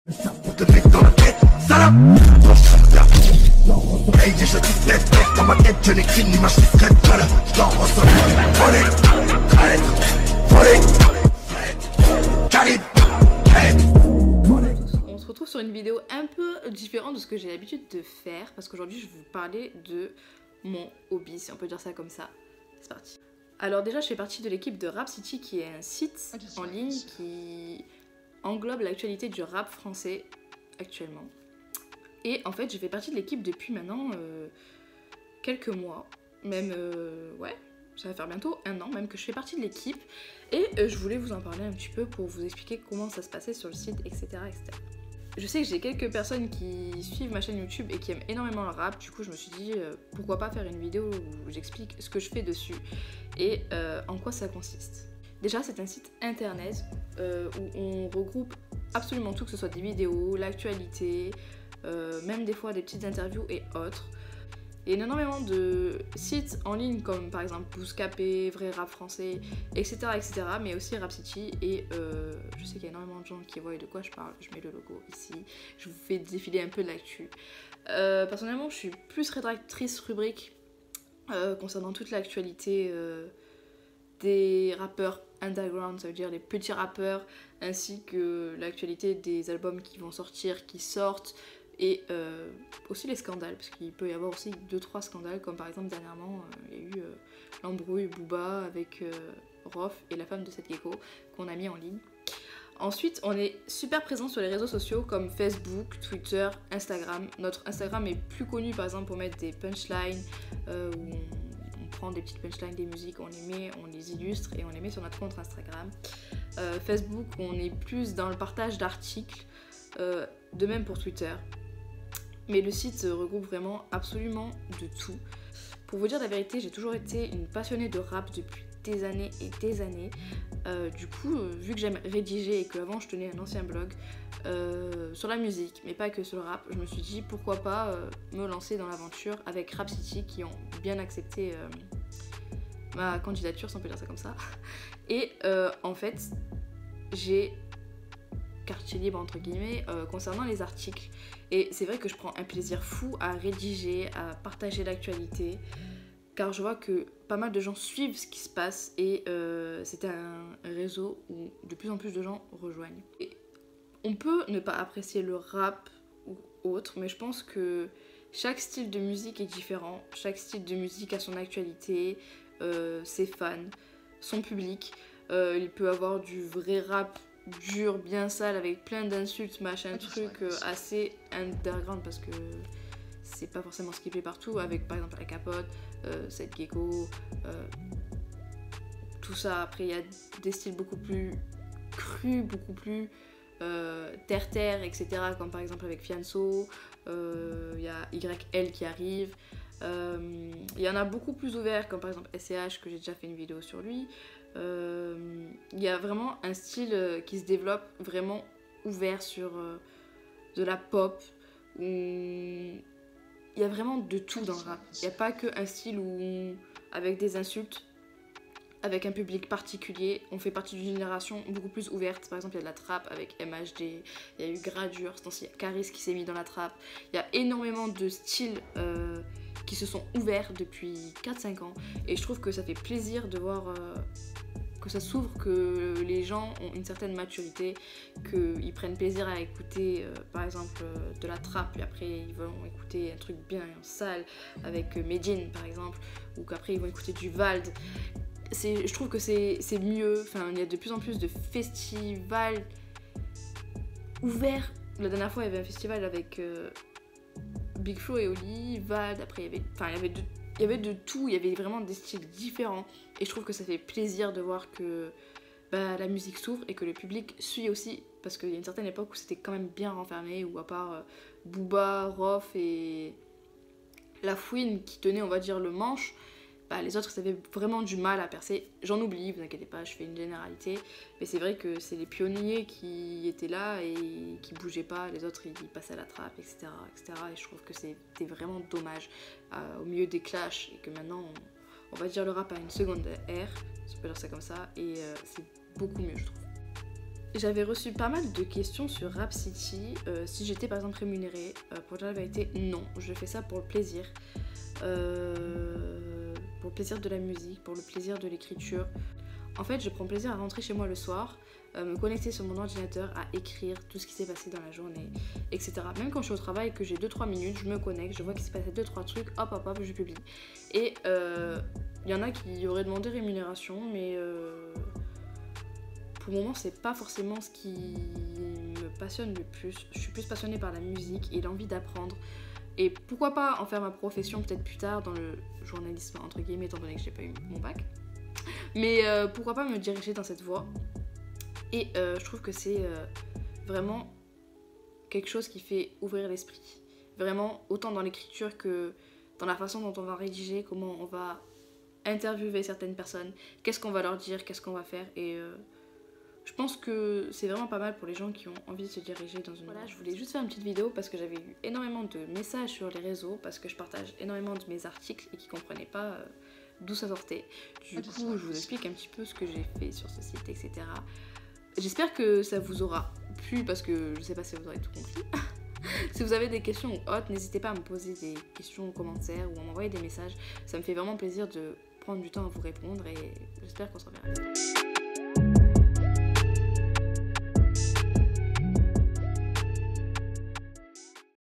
Te mec dans la tête, salope. Hey, déjà tu te tête dans ma tête, je n'écris une image discrète. Je t'en ressens. Volé, traître, volé, calibre, on se retrouve sur une vidéo un peu différente de ce que j'ai l'habitude de faire parce qu'aujourd'hui je vais vous parler de mon hobby, si on peut dire ça comme ça. C'est parti. Alors déjà je fais partie de l'équipe de Rap City qui est un site en ligne qui englobe l'actualité du rap français actuellement. Et en fait je fais partie de l'équipe depuis maintenant quelques mois, même ouais, ça va faire bientôt un an même que je fais partie de l'équipe et je voulais vous en parler un petit peu pour vous expliquer comment ça se passait sur le site, etc. etc. Je sais que j'ai quelques personnes qui suivent ma chaîne YouTube et qui aiment énormément le rap, du coup je me suis dit pourquoi pas faire une vidéo où j'explique ce que je fais dessus et en quoi ça consiste. Déjà c'est un site internet où on regroupe absolument tout, que ce soit des vidéos, l'actualité, même des fois des petites interviews et autres. Il y a énormément de sites en ligne comme par exemple Bouscapé, Vrai Rap Français, etc. etc. mais aussi Rap City et je sais qu'il y a énormément de gens qui voient de quoi je parle, je mets le logo ici, je vous fais défiler un peu de l'actu. Personnellement je suis plus rédactrice rubrique concernant toute l'actualité des rappeurs underground, ça veut dire les petits rappeurs, ainsi que l'actualité des albums qui vont sortir, qui sortent, et aussi les scandales, parce qu'il peut y avoir aussi 2-3 scandales, comme par exemple dernièrement il y a eu l'embrouille Booba avec Rof et la femme de cette gecko qu'on a mis en ligne. Ensuite on est super présent sur les réseaux sociaux comme Facebook, Twitter, Instagram. Notre Instagram est plus connu par exemple pour mettre des punchlines où on prend des petites punchlines des musiques, on les met, on les illustre et on les met sur notre compte Instagram. Facebook on est plus dans le partage d'articles, de même pour Twitter. Mais le site regroupe vraiment absolument de tout. Pour vous dire la vérité, j'ai toujours été une passionnée de rap depuis des années et des années. Du coup, vu que j'aime rédiger et qu'avant je tenais un ancien blog sur la musique, mais pas que sur le rap, je me suis dit pourquoi pas me lancer dans l'aventure avec Rap City qui ont bien accepté ma candidature, si on peut dire ça comme ça. Et en fait, j'ai quartier libre entre guillemets concernant les articles et c'est vrai que je prends un plaisir fou à rédiger, à partager l'actualité car je vois que pas mal de gens suivent ce qui se passe et c'est un réseau où de plus en plus de gens rejoignent. Et on peut ne pas apprécier le rap ou autre, mais je pense que chaque style de musique est différent, chaque style de musique a son actualité, ses fans, son public. Il peut avoir du vrai rap dur, bien sale, avec plein d'insultes, machin truc, assez underground parce que c'est pas forcément ce qui plaît partout, avec par exemple la capote, cette gecko, tout ça. Après il y a des styles beaucoup plus crus, beaucoup plus terre-terre, etc. comme par exemple avec Fianso, il y a YL qui arrive. Il y en a beaucoup plus ouverts comme par exemple SCH que j'ai déjà fait une vidéo sur lui. Il y a vraiment un style qui se développe vraiment ouvert sur de la pop où il y a vraiment de tout dans le rap. Il n'y a pas qu'un style où avec des insultes, avec un public particulier. On fait partie d'une génération beaucoup plus ouverte. Par exemple il y a de la trap avec MHD, il y a eu Gradure, il y a Caris qui s'est mis dans la trap. Il y a énormément de styles qui se sont ouverts depuis 4-5 ans et je trouve que ça fait plaisir de voir que ça s'ouvre, que les gens ont une certaine maturité, qu'ils prennent plaisir à écouter par exemple de la trap et après ils vont écouter un truc bien sale avec Medine par exemple, ou qu'après ils vont écouter du Vald. Je trouve que c'est mieux, enfin il y a de plus en plus de festivals ouverts. La dernière fois il y avait un festival avec Big Flo et Oli, Vald, après il y avait de tout, il y avait vraiment des styles différents et je trouve que ça fait plaisir de voir que la musique s'ouvre et que le public suit aussi, parce qu'il y a une certaine époque où c'était quand même bien renfermé, où à part Booba, Rof et La Fouine qui tenaient on va dire le manche, les autres ils avaient vraiment du mal à percer. J'en oublie, vous inquiétez pas, je fais une généralité, mais c'est vrai que c'est les pionniers qui étaient là et qui bougeaient pas, les autres ils passaient à la trappe, etc. et je trouve que c'était vraiment dommage au milieu des clashs et que maintenant on va dire le rap a une seconde ère, si on peut dire ça comme ça, et c'est beaucoup mieux je trouve. J'avais reçu pas mal de questions sur Rhapsity, si j'étais par exemple rémunérée. Pour dire la vérité, non, je fais ça pour le plaisir. Pour le plaisir de la musique, pour le plaisir de l'écriture. En fait, je prends plaisir à rentrer chez moi le soir, me connecter sur mon ordinateur, à écrire tout ce qui s'est passé dans la journée, etc. Même quand je suis au travail et que j'ai 2-3 minutes, je me connecte, je vois qu'il s'est passé 2-3 trucs, hop, je publie. Et il y en a qui auraient demandé rémunération, mais pour le moment, c'est pas forcément ce qui me passionne le plus. Je suis plus passionnée par la musique et l'envie d'apprendre. Et pourquoi pas en faire ma profession peut-être plus tard dans le journalisme, entre guillemets, étant donné que j'ai pas eu mon bac. Mais pourquoi pas me diriger dans cette voie. Et je trouve que c'est vraiment quelque chose qui fait ouvrir l'esprit. Vraiment, autant dans l'écriture que dans la façon dont on va rédiger, comment on va interviewer certaines personnes, qu'est-ce qu'on va leur dire, qu'est-ce qu'on va faire. Et je pense que c'est vraiment pas mal pour les gens qui ont envie de se diriger dans une... Voilà, je voulais juste faire une petite vidéo parce que j'avais eu énormément de messages sur les réseaux, parce que je partage énormément de mes articles et qui comprenaient pas d'où ça sortait. Du coup, je vous explique un petit peu ce que j'ai fait sur ce site, etc. J'espère que ça vous aura plu parce que je sais pas si vous aurez tout compris. Si vous avez des questions ou autres, n'hésitez pas à me poser des questions en commentaire ou à m'envoyer des messages. Ça me fait vraiment plaisir de prendre du temps à vous répondre et j'espère qu'on se reverra.